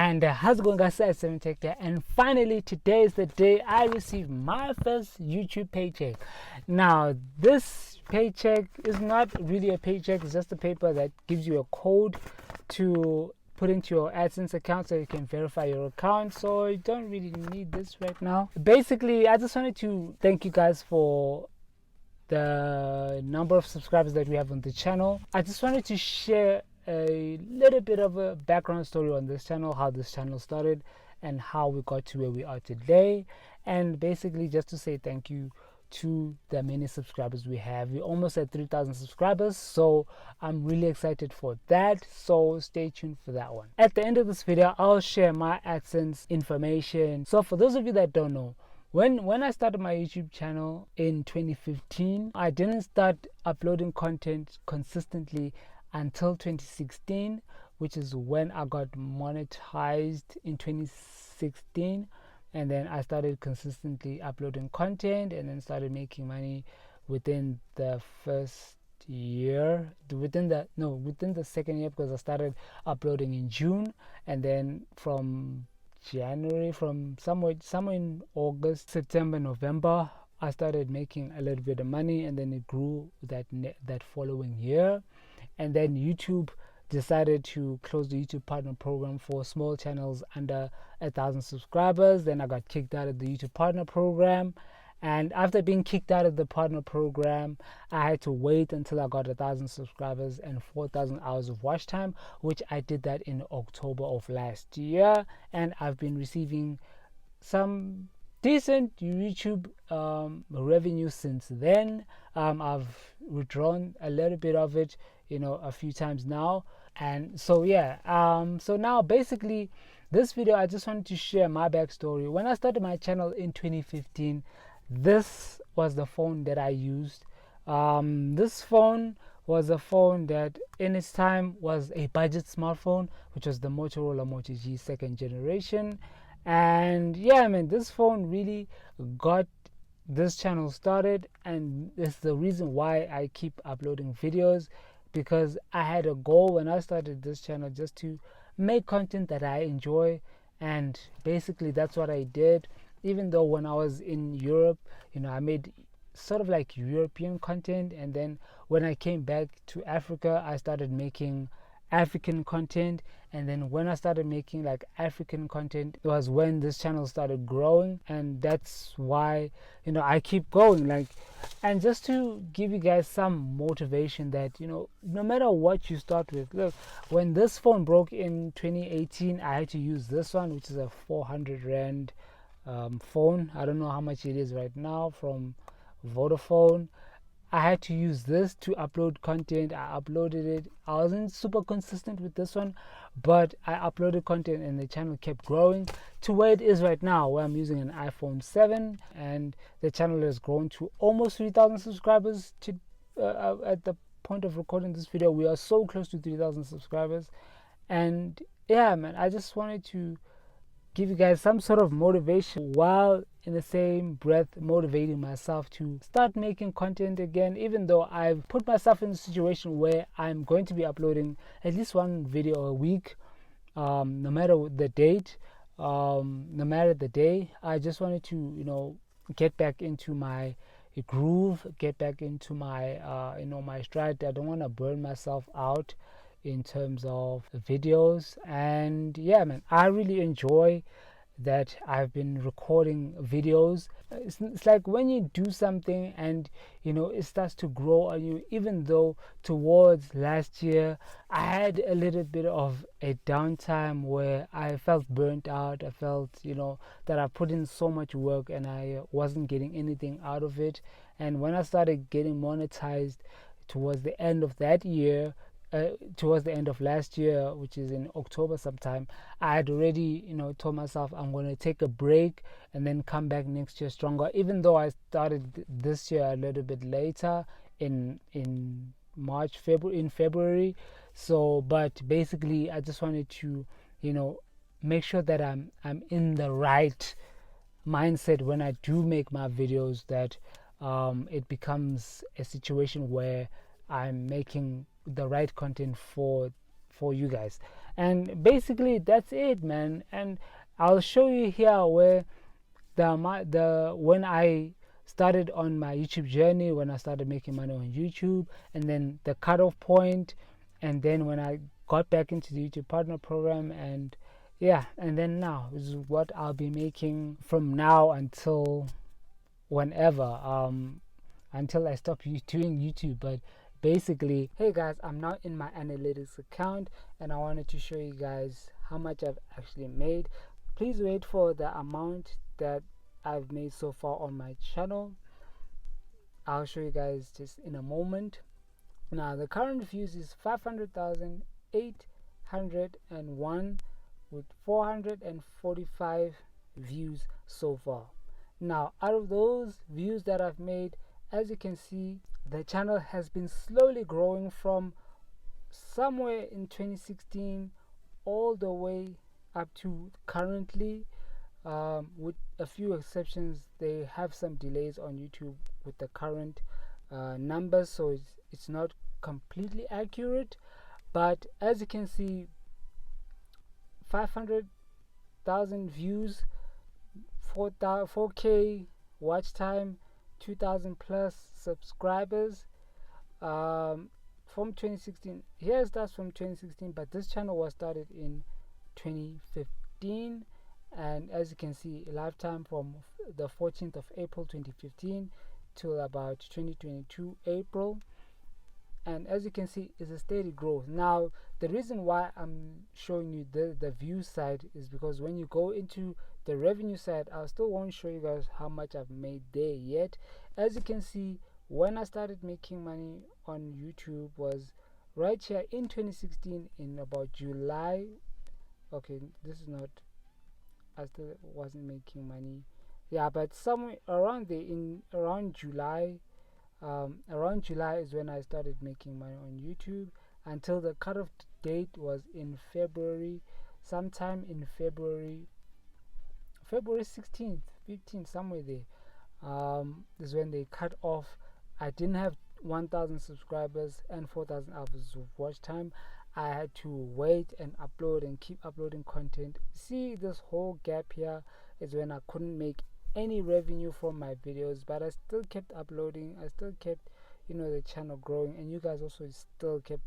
And how's it going, guys? It's Tech here, and finally today is the day I received my first YouTube paycheck. Now this paycheck is not really a paycheck, it's just a paper that gives you a code to put into your AdSense account so you can verify your account. So you don't really need this right now. Basically, I just wanted to thank you guys for the number of subscribers that we have on the channel. I just wanted to share a little bit of a background story on this channel, how this channel started and how we got to where we are today, and basically just to say thank you to the many subscribers we have. We're almost at 3,000 subscribers, so I'm really excited for that, so stay tuned for that one. At the end of this video, I'll share my AdSense information. So for those of you that don't know, when I started my YouTube channel in 2015, I didn't start uploading content consistently until 2016, which is when I got monetized in 2016, and then I started consistently uploading content and then started making money within the first year, within the second year, because I started uploading in June, and then from January, from somewhere in August, September, November, I started making a little bit of money, and then it grew that following year. And then YouTube decided to close the YouTube Partner Program for small channels under 1,000 subscribers. Then I got kicked out of the YouTube Partner Program. And after being kicked out of the Partner Program, I had to wait until I got 1,000 subscribers and 4,000 hours of watch time, which I did that in October of last year. And I've been receiving some decent YouTube revenue since then. I've withdrawn a little bit of it, a few times now. And so so now basically this video, I just wanted to share my backstory. When I started my channel in 2015, this was the phone that I used. This phone was a phone that in its time was a budget smartphone, which was the Motorola Moto G 2nd generation. And yeah, man, this phone really got this channel started, and it's the reason why I keep uploading videos, because I had a goal when I started this channel, just to make content that I enjoy. And basically that's what I did. Even though when I was in Europe, I made sort of like European content, and then when I came back to Africa, I started making African content. And then when I started making like African content, it was when this channel started growing, and that's why I keep going. And just to give you guys some motivation that no matter what you start with. Look, when this phone broke in 2018, I had to use this one, which is a 400 rand phone. I don't know how much it is right now, from Vodafone. I had to use this to upload content. I uploaded it. I wasn't super consistent with this one, but I uploaded content and the channel kept growing to where it is right now, where I'm using an iPhone 7, and the channel has grown to almost 3,000 subscribers at the point of recording this video. We are so close to 3,000 subscribers. And yeah, man, I just wanted to give you guys some sort of motivation, while in the same breath motivating myself to start making content again, even though I've put myself in a situation where I'm going to be uploading at least one video a week, no matter the date, no matter the day. I just wanted to get back into my groove, get back into my my stride. I don't want to burn myself out in terms of videos. And yeah, man, I really enjoy that I've been recording videos. It's like when you do something and it starts to grow on you. Even though towards last year I had a little bit of a downtime where I felt burnt out. I felt that I put in so much work and I wasn't getting anything out of it. And when I started getting monetized towards the end of that year, towards the end of last year, which is in October sometime, I had already told myself I'm going to take a break and then come back next year stronger. Even though I started this year a little bit later, in February. So but basically I just wanted to make sure that I'm in the right mindset when I do make my videos, that it becomes a situation where I'm making the right content for you guys. And basically that's it, man. And I'll show you here where when I started on my YouTube journey, when I started making money on YouTube, and then the cutoff point, and then when I got back into the YouTube partner program, and yeah, and then now this is what I'll be making from now until whenever, until I stop doing YouTube. But basically, hey guys, I'm now in my analytics account, and I wanted to show you guys how much I've actually made. Please wait for the amount that I've made so far on my channel. I'll show you guys just in a moment. Now the current views is 500,801 with 445 views so far. Now out of those views that I've made, as you can see, the channel has been slowly growing from somewhere in 2016 all the way up to currently. With a few exceptions, they have some delays on YouTube with the current numbers, so it's not completely accurate. But as you can see, 500,000 views, 4K watch time, 2,000 plus subscribers. From 2016, here it starts from 2016, but this channel was started in 2015. And as you can see, lifetime from the 14th of April 2015 till about 2022 April. And as you can see, it's a steady growth. Now the reason why I'm showing you the view side is because when you go into the revenue side, I still won't show you guys how much I've made there yet. As you can see, when I started making money on YouTube was right here in 2016 in about July. Okay, this is not, I still wasn't making money, yeah, but somewhere around there, in around July, is when I started making money on YouTube, until the cutoff date was in February, sometime in February 16th, 15th, somewhere there. Is when they cut off. I didn't have 1,000 subscribers and 4,000 hours of watch time. I had to wait and upload and keep uploading content. See, this whole gap here is when I couldn't make any revenue from my videos, but I still kept uploading. I still kept, the channel growing, and you guys also still kept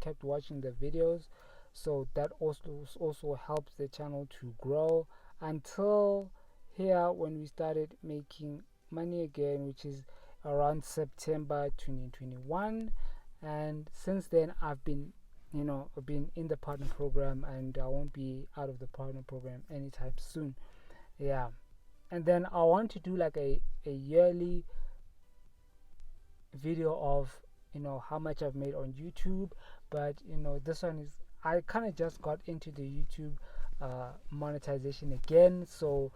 kept watching the videos, so that also helps the channel to grow until here when we started making money again, which is around September 2021. And since then I've been in the partner program, and I won't be out of the partner program anytime soon. Yeah, and then I want to do like a yearly video of how much I've made on YouTube. But this one is, I kind of just got into the YouTube monetization again, so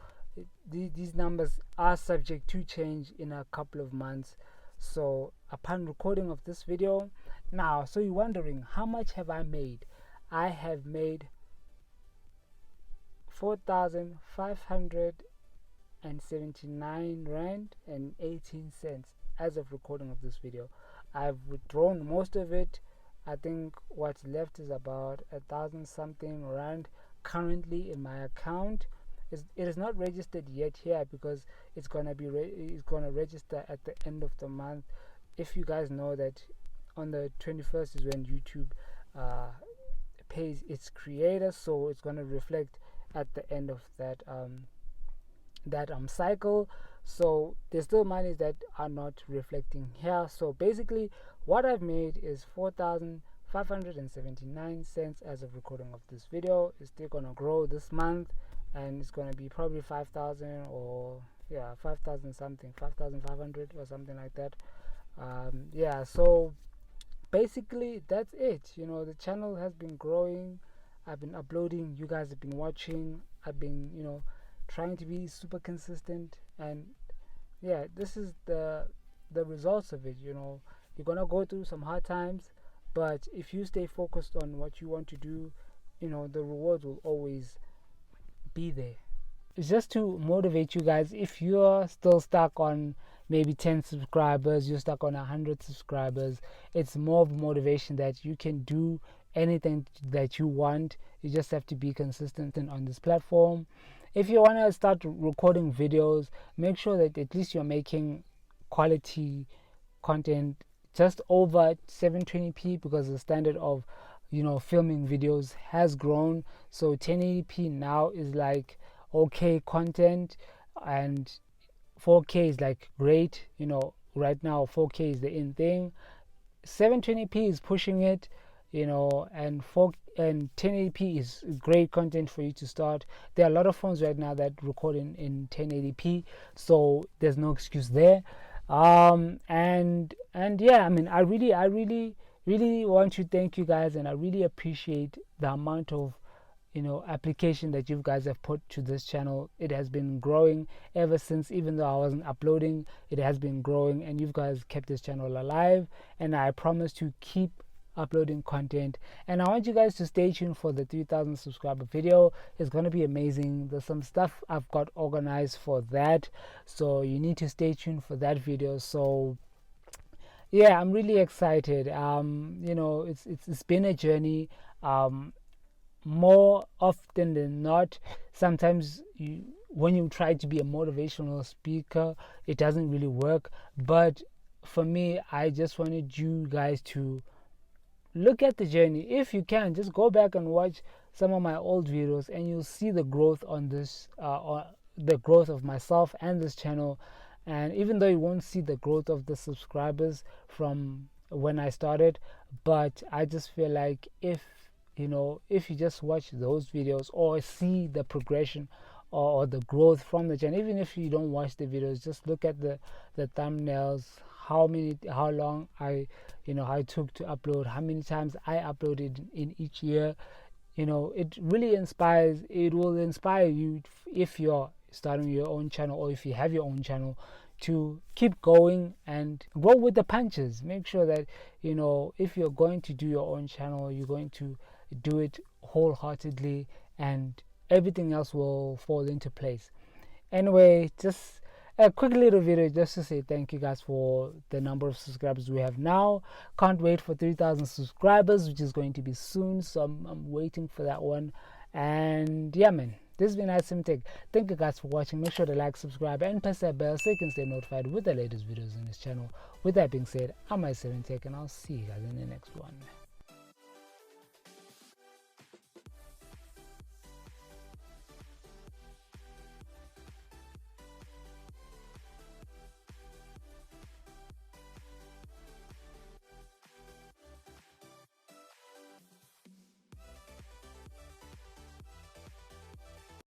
these numbers are subject to change in a couple of months. So upon recording of this video now, so you're wondering how much have I made. I have made 4,579 rand and 18 cents as of recording of this video. I've withdrawn most of it. I think what's left is about 1,000 something rand currently in my account. It is not registered yet here because it's gonna register at the end of the month. If you guys know that on the 21st is when YouTube pays its creators, so it's gonna reflect at the end of that cycle. So there's still monies that are not reflecting here. So basically what I've made is 4,579 cents as of recording of this video. It's still gonna grow this month, and it's gonna be probably 5,000, or 5,000 something, 5,500 or something like that. Yeah, so basically that's it. The channel has been growing. I've been uploading, you guys have been watching. I've been trying to be super consistent, and yeah, this is the results of it. You're gonna go through some hard times, but if you stay focused on what you want to do, the rewards will always be there. It's just to motivate you guys. If you're still stuck on maybe 10 subscribers, you're stuck on 100 subscribers, it's more of motivation that you can do anything that you want. You just have to be consistent on this platform. If you want to start recording videos, make sure that at least you're making quality content just over 720p, because the standard of filming videos has grown. So 1080p now is like okay content, and 4K is like great. Right now 4K is the in thing. 720p is pushing it, and 1080p is great content for you to start. There are a lot of phones right now that record in 1080p, so there's no excuse there. And yeah, I mean, I really want to thank you guys, and I really appreciate the amount of application that you guys have put to this channel. It has been growing ever since. Even though I wasn't uploading, it has been growing, and you guys kept this channel alive, and I promise to keep uploading content. And I want you guys to stay tuned for the 3,000 subscriber video. It's going to be amazing. There's some stuff I've got organized for that, so you need to stay tuned for that video. So yeah, I'm really excited. It's been a journey. More often than not, sometimes when you try to be a motivational speaker, it doesn't really work. But for me, I just wanted you guys to look at the journey. If you can, just go back and watch some of my old videos, and you'll see the growth on this, or the growth of myself and this channel. And even though you won't see the growth of the subscribers from when I started, but I just feel like if you just watch those videos or see the progression or the growth from the channel, even if you don't watch the videos, just look at the thumbnails, how long I took to upload, how many times I uploaded in each year. It really inspires. It will inspire you if you're starting your own channel, or if you have your own channel, to keep going and roll with the punches. Make sure that if you're going to do your own channel, you're going to do it wholeheartedly, and everything else will fall into place. Anyway, just a quick little video just to say thank you guys for the number of subscribers we have now. Can't wait for 3,000 subscribers, which is going to be soon, so I'm waiting for that one. And yeah, man, this has been iSemTech. Thank you guys for watching. Make sure to like, subscribe, and press that bell so you can stay notified with the latest videos on this channel. With that being said, I'm iSemTech, and I'll see you guys in the next one.